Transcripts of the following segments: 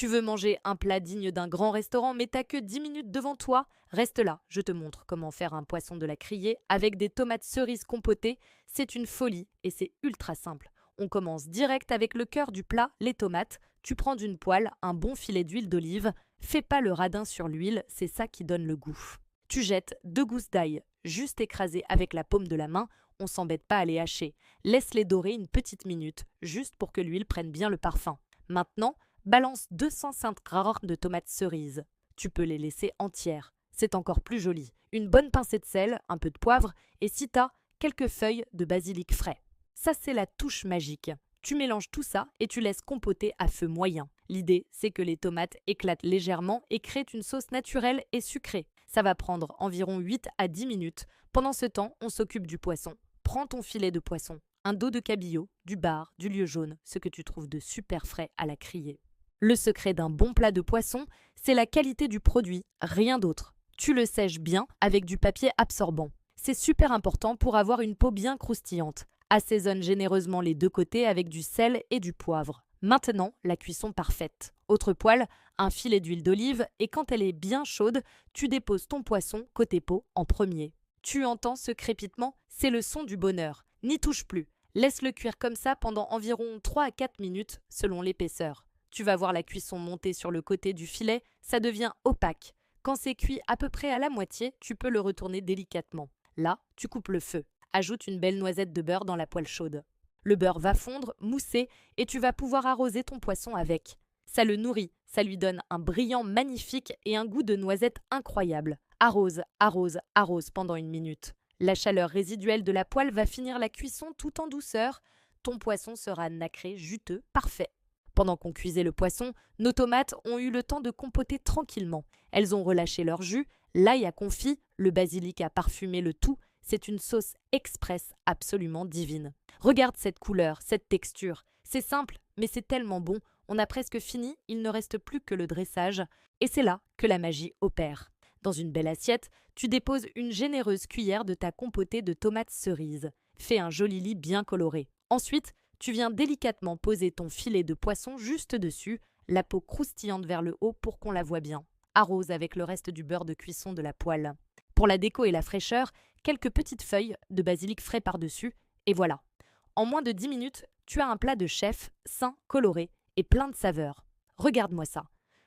Tu veux manger un plat digne d'un grand restaurant mais t'as que 10 minutes devant toi? Reste là, je te montre comment faire un poisson de la criée avec des tomates cerises compotées. C'est une folie et c'est ultra simple. On commence direct avec le cœur du plat, les tomates. Tu prends d'une poêle un bon filet d'huile d'olive. Fais pas le radin sur l'huile, c'est ça qui donne le goût. Tu jettes 2 gousses d'ail, juste écrasées avec la paume de la main. On s'embête pas à les hacher. Laisse-les dorer une petite minute, juste pour que l'huile prenne bien le parfum. Maintenant, balance 205 g de tomates cerises. Tu peux les laisser entières. C'est encore plus joli. Une bonne pincée de sel, un peu de poivre et si t'as, quelques feuilles de basilic frais. Ça, c'est la touche magique. Tu mélanges tout ça et tu laisses compoter à feu moyen. L'idée, c'est que les tomates éclatent légèrement et créent une sauce naturelle et sucrée. Ça va prendre environ 8 à 10 minutes. Pendant ce temps, on s'occupe du poisson. Prends ton filet de poisson, un dos de cabillaud, du bar, du lieu jaune, ce que tu trouves de super frais à la criée. Le secret d'un bon plat de poisson, c'est la qualité du produit, rien d'autre. Tu le sèches bien avec du papier absorbant. C'est super important pour avoir une peau bien croustillante. Assaisonne généreusement les deux côtés avec du sel et du poivre. Maintenant, la cuisson parfaite. Autre poêle, un filet d'huile d'olive et quand elle est bien chaude, tu déposes ton poisson côté peau en premier. Tu entends ce crépitement? C'est le son du bonheur. N'y touche plus. Laisse-le cuire comme ça pendant environ 3 à 4 minutes selon l'épaisseur. Tu vas voir la cuisson monter sur le côté du filet, ça devient opaque. Quand c'est cuit à peu près à la moitié, tu peux le retourner délicatement. Là, tu coupes le feu. Ajoute une belle noisette de beurre dans la poêle chaude. Le beurre va fondre, mousser, et tu vas pouvoir arroser ton poisson avec. Ça le nourrit, ça lui donne un brillant magnifique et un goût de noisette incroyable. Arrose, arrose, arrose pendant 1 minute. La chaleur résiduelle de la poêle va finir la cuisson tout en douceur. Ton poisson sera nacré, juteux, parfait. Pendant qu'on cuisait le poisson, nos tomates ont eu le temps de compoter tranquillement. Elles ont relâché leur jus, l'ail a confit, le basilic a parfumé le tout. C'est une sauce express absolument divine. Regarde cette couleur, cette texture. C'est simple, mais c'est tellement bon. On a presque fini, il ne reste plus que le dressage. Et c'est là que la magie opère. Dans une belle assiette, tu déposes une généreuse cuillère de ta compotée de tomates cerises. Fais un joli lit bien coloré. Ensuite, tu viens délicatement poser ton filet de poisson juste dessus, la peau croustillante vers le haut pour qu'on la voie bien. Arrose avec le reste du beurre de cuisson de la poêle. Pour la déco et la fraîcheur, quelques petites feuilles de basilic frais par-dessus, et voilà. En moins de 10 minutes, tu as un plat de chef, sain, coloré et plein de saveurs. Regarde-moi ça.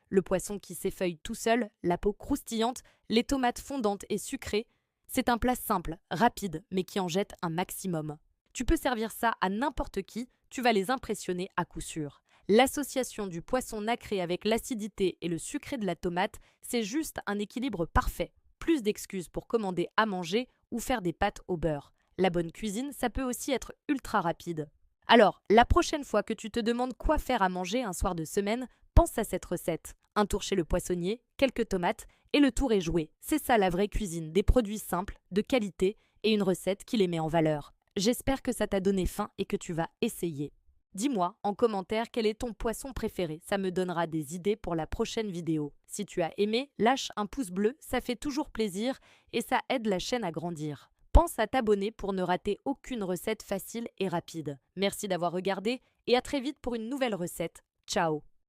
Le poisson qui s'effeuille tout seul, la peau croustillante, les tomates fondantes et sucrées. C'est un plat simple, rapide, mais qui en jette un maximum. Tu peux servir ça à n'importe qui, tu vas les impressionner à coup sûr. L'association du poisson nacré avec l'acidité et le sucré de la tomate, c'est juste un équilibre parfait. Plus d'excuses pour commander à manger ou faire des pâtes au beurre. La bonne cuisine, ça peut aussi être ultra rapide. Alors, la prochaine fois que tu te demandes quoi faire à manger un soir de semaine, pense à cette recette. Un tour chez le poissonnier, quelques tomates et le tour est joué. C'est ça la vraie cuisine, des produits simples, de qualité et une recette qui les met en valeur. J'espère que ça t'a donné faim et que tu vas essayer. Dis-moi en commentaire quel est ton poisson préféré, ça me donnera des idées pour la prochaine vidéo. Si tu as aimé, lâche un pouce bleu, ça fait toujours plaisir et ça aide la chaîne à grandir. Pense à t'abonner pour ne rater aucune recette facile et rapide. Merci d'avoir regardé et à très vite pour une nouvelle recette. Ciao!